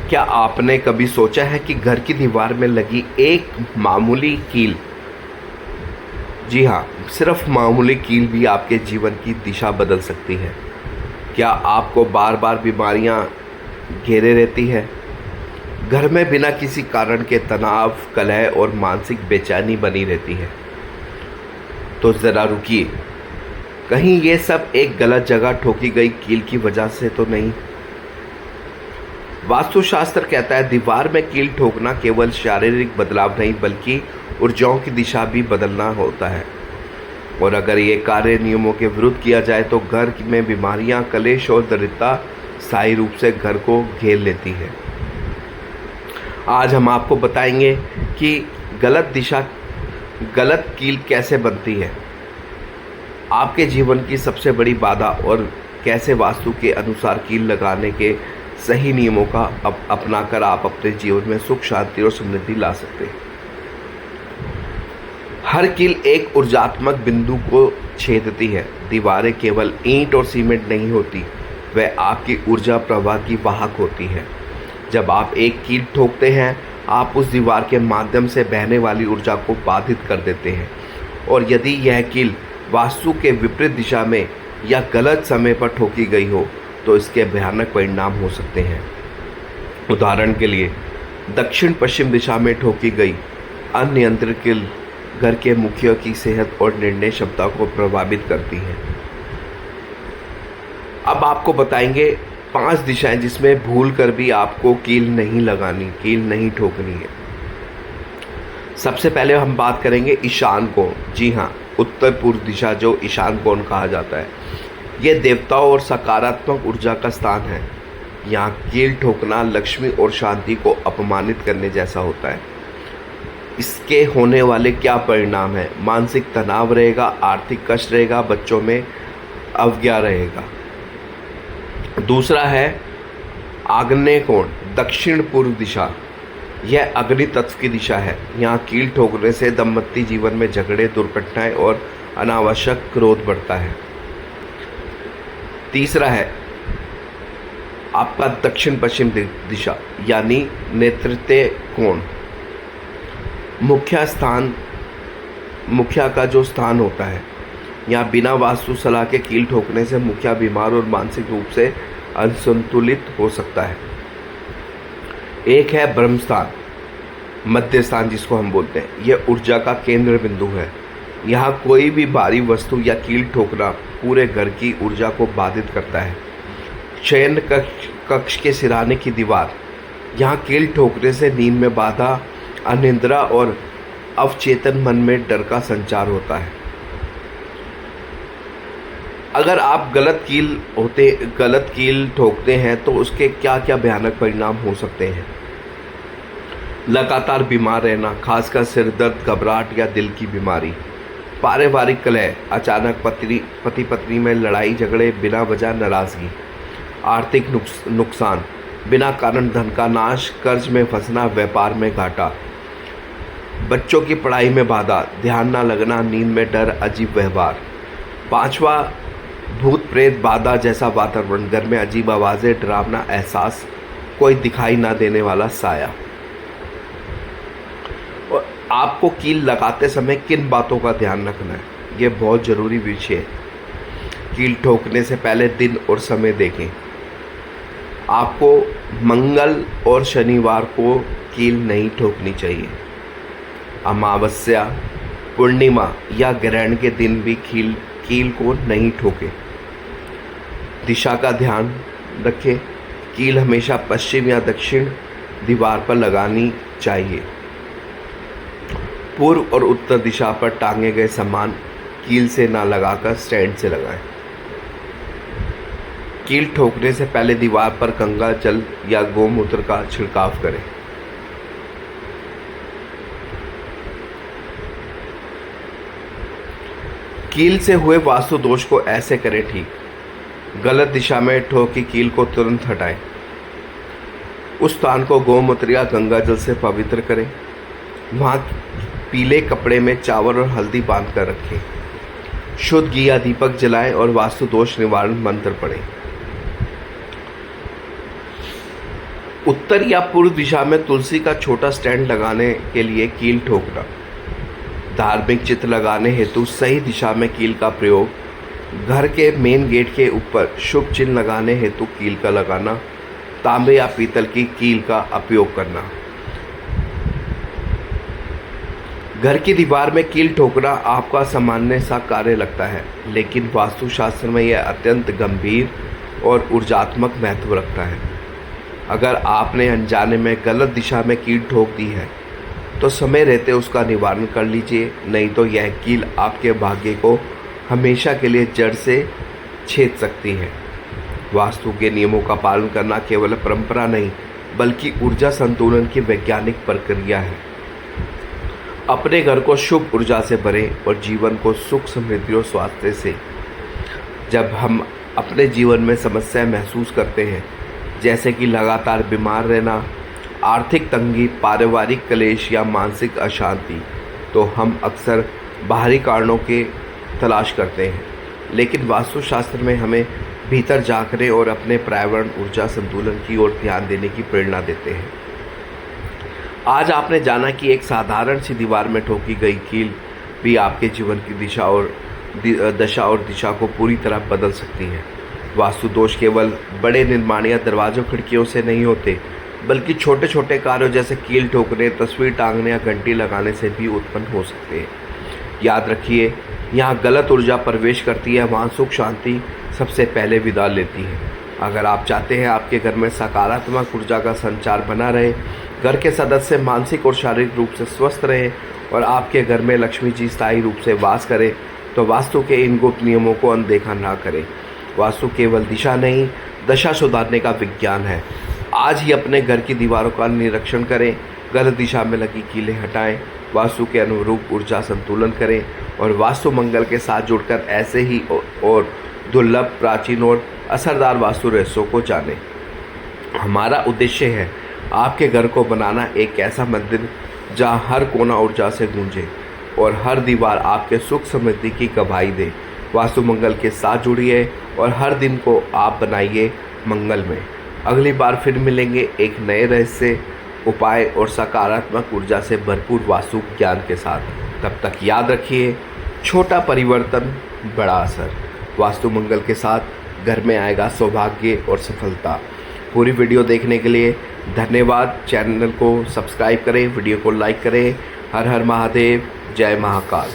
क्या आपने कभी सोचा है कि घर की दीवार में लगी एक मामूली कील, जी हाँ, सिर्फ मामूली कील भी आपके जीवन की दिशा बदल सकती है। क्या आपको बार बार बीमारियां घेरे रहती है? घर में बिना किसी कारण के तनाव, कलह और मानसिक बेचैनी बनी रहती है? तो ज़रा रुकिए, कहीं ये सब एक गलत जगह ठोकी गई कील की वजह से तो नहीं? वास्तुशास्त्र कहता है दीवार में कील ठोकना केवल शारीरिक बदलाव नहीं बल्कि ऊर्जाओं की दिशा भी बदलना होता है। और अगर ये कार्य नियमों के विरुद्ध किया जाए तो घर में बीमारियां, कलेश और दरिद्रता स्थायी रूप से घर को घेर लेती है। आज हम आपको बताएंगे कि गलत कील कैसे बनती है, आपके जीवन की सबसे बड़ी बाधा, और कैसे वास्तु के अनुसार कील लगाने के सही नियमों का अपनाकर आप अपने जीवन में सुख, शांति और समृद्धि ला सकते हैं। हर कील एक ऊर्जात्मक बिंदु को छेदती है। दीवारें केवल ईंट और सीमेंट नहीं होती, वह आपकी ऊर्जा प्रवाह की वाहक होती है। जब आप एक कील ठोकते हैं, आप उस दीवार के माध्यम से बहने वाली ऊर्जा को बाधित कर देते हैं, और यदि यह कील वास्तु के विपरीत दिशा में या गलत समय पर ठोकी गई हो तो इसके भयानक परिणाम हो सकते हैं। उदाहरण के लिए, दक्षिण पश्चिम दिशा में ठोकी गई अनियंत्रित कील घर के मुखिया की सेहत और निर्णय क्षमता को प्रभावित करती है। अब आपको बताएंगे 5 दिशाएं जिसमें भूल कर भी आपको कील नहीं ठोकनी है। सबसे पहले हम बात करेंगे ईशान कोण। जी हाँ, उत्तर पूर्व दिशा, जो ईशान कोण कहा जाता है, यह देवताओं और सकारात्मक ऊर्जा का स्थान है। यहाँ कील ठोकना लक्ष्मी और शांति को अपमानित करने जैसा होता है। इसके होने वाले क्या परिणाम हैं? मानसिक तनाव रहेगा, आर्थिक कष्ट रहेगा, बच्चों में अवज्ञा रहेगा। दूसरा है आग्नेय कोण, दक्षिण पूर्व दिशा। यह अग्नि तत्व की दिशा है। यहाँ कील ठोकने से दाम्पत्य जीवन में झगड़े, दुर्घटनाएं और अनावश्यक क्रोध बढ़ता है। तीसरा है आपका दक्षिण पश्चिम दिशा यानी नेतृत्व कोण। मुखिया का जो स्थान होता है, यहाँ बिना वास्तु सलाह के कील ठोकने से मुखिया बीमार और मानसिक रूप से असंतुलित हो सकता है। एक है ब्रह्म स्थान, मध्य स्थान जिसको हम बोलते हैं। यह ऊर्जा का केंद्र बिंदु है। यहाँ कोई भी भारी वस्तु या कील ठोकना पूरे घर की ऊर्जा को बाधित करता है। शयन कक्ष के सिरहाने की दीवार, यहाँ कील ठोकने से नींद में बाधा, अनिद्रा और अवचेतन मन में डर का संचार होता है। अगर आप गलत कील ठोकते हैं तो उसके क्या क्या भयानक परिणाम हो सकते हैं? लगातार बीमार रहना, खासकर सिर दर्द, घबराहट या दिल की बीमारी। पारिवारिक कलह, अचानक पति पत्नी में लड़ाई झगड़े, बिना वजह नाराजगी। आर्थिक नुकसान, बिना कारण धन का नाश, कर्ज में फंसना, व्यापार में घाटा। बच्चों की पढ़ाई में बाधा, ध्यान न लगना, नींद में डर, अजीब व्यवहार। 5वां, भूत प्रेत बाधा जैसा वातावरण, घर में अजीब आवाज़ें, डरावना एहसास, कोई दिखाई ना देने वाला साया। और आपको कील लगाते समय किन बातों का ध्यान रखना है, ये बहुत ज़रूरी विषय है। कील ठोकने से पहले दिन और समय देखें। आपको मंगल और शनिवार को कील नहीं ठोकनी चाहिए। अमावस्या, पूर्णिमा या ग्रहण के दिन भी कील को नहीं ठोकें। दिशा का ध्यान रखें। कील हमेशा पश्चिम या दक्षिण दीवार पर लगानी चाहिए। पूर्व और उत्तर दिशा पर टांगे गए सामान कील से ना लगाकर स्टैंड से लगाएं। कील ठोकने से पहले दीवार पर गंगा जल या गोमूत्र का छिड़काव करें। कील से हुए वास्तु दोष को ऐसे करें ठीक। गलत दिशा में ठोकी कील को तुरंत हटाएं। उस स्थान को गोमूत्र या गंगा जल से पवित्र करें। वहाँ पीले कपड़े में चावल और हल्दी बांध कर रखें। शुद्ध घी या दीपक जलाएं और वास्तु दोष निवारण मंत्र पढ़ें। उत्तर या पूर्व दिशा में तुलसी का छोटा स्टैंड लगाने के लिए कील ठोकना। धार्मिक चित्र लगाने हेतु सही दिशा में कील का प्रयोग। घर के मेन गेट के ऊपर शुभ चिन्ह लगाने हेतु कील का लगाना। तांबे या पीतल की कील का उपयोग करना। घर की दीवार में कील ठोकना आपका सामान्य सा कार्य लगता है, लेकिन वास्तुशास्त्र में यह अत्यंत गंभीर और ऊर्जात्मक महत्व रखता है। अगर आपने अनजाने में गलत दिशा में कील ठोक दी है तो समय रहते उसका निवारण कर लीजिए, नहीं तो यह कील आपके भाग्य को हमेशा के लिए जड़ से छेद सकती है। वास्तु के नियमों का पालन करना केवल परंपरा नहीं, बल्कि ऊर्जा संतुलन की वैज्ञानिक प्रक्रिया है। अपने घर को शुभ ऊर्जा से भरें और जीवन को सुख, समृद्धि और स्वास्थ्य से। जब हम अपने जीवन में समस्या महसूस करते हैं, जैसे कि लगातार बीमार रहना, आर्थिक तंगी, पारिवारिक क्लेश या मानसिक अशांति, तो हम अक्सर बाहरी कारणों की तलाश करते हैं, लेकिन वास्तुशास्त्र में हमें भीतर झांकने और अपने पर्यावरण ऊर्जा संतुलन की ओर ध्यान देने की प्रेरणा देते हैं। आज आपने जाना कि एक साधारण सी दीवार में ठोकी गई कील भी आपके जीवन की दशा और दिशा को पूरी तरह बदल सकती है। वास्तु दोष केवल बड़े निर्माण या दरवाजों खिड़कियों से नहीं होते, बल्कि छोटे छोटे कार्यों जैसे कील ठोकने, तस्वीर टांगने या घंटी लगाने से भी उत्पन्न हो सकते हैं। याद रखिए, यहाँ गलत ऊर्जा प्रवेश करती है, वहाँ सुख शांति सबसे पहले विदा लेती है। अगर आप चाहते हैं आपके घर में सकारात्मक ऊर्जा का संचार बना रहे, घर के सदस्य मानसिक और शारीरिक रूप से स्वस्थ रहें और आपके घर में लक्ष्मी जी स्थायी रूप से वास करें, तो वास्तु के इन गुप्त नियमों को अनदेखा ना करें। वास्तु केवल दिशा नहीं, दशा सुधारने का विज्ञान है। आज ही अपने घर की दीवारों का निरीक्षण करें, गलत दिशा में लगी कीलें हटाएं, वास्तु के अनुरूप ऊर्जा संतुलन करें और वास्तु मंगल के साथ जुड़कर ऐसे ही और दुर्लभ, प्राचीन और असरदार वास्तु रहस्यों को जानें। हमारा उद्देश्य है आपके घर को बनाना एक ऐसा मंदिर जहां हर कोना ऊर्जा से गूंजे और हर दीवार आपके सुख समृद्धि की गवाही दे। वास्तु मंगल के साथ जुड़िए और हर दिन को आप बनाइए मंगल में। अगली बार फिर मिलेंगे एक नए रहस्य, उपाय और सकारात्मक ऊर्जा से भरपूर वास्तु ज्ञान के साथ। तब तक याद रखिए, छोटा परिवर्तन, बड़ा असर। वास्तु मंगल के साथ घर में आएगा सौभाग्य और सफलता। पूरी वीडियो देखने के लिए धन्यवाद। चैनल को सब्सक्राइब करें, वीडियो को लाइक करें। हर हर महादेव, जय महाकाल।